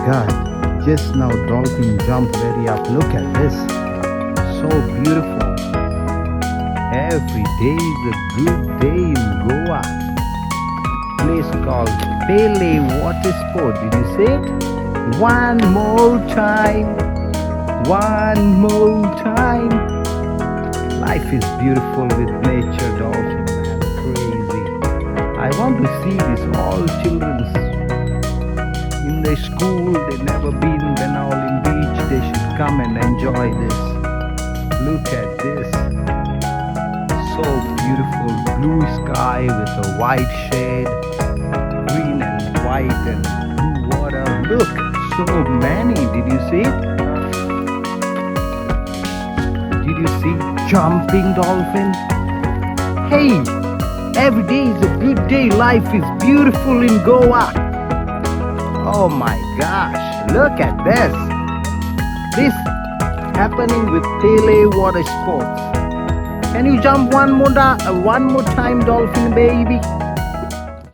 God, just now dolphin jumped very up. Look at this. So beautiful. Every day is a good day in Goa. Place called Pele Water Sport. Did you see it? One more time. One more time. Life is beautiful with nature, dolphin, man. Crazy. I want to see this all children's in their school. They never been. When all in beach, they should come and enjoy this. Look at this. So beautiful. Blue sky with a white shade. Green and white and blue water. Look, so many. Did you see it? Did you see jumping dolphin? Hey, every day is a good day. Life is beautiful in Goa. Oh my gosh, look at this. This happening with Pele Water Sports. Can you jump one more time, dolphin baby?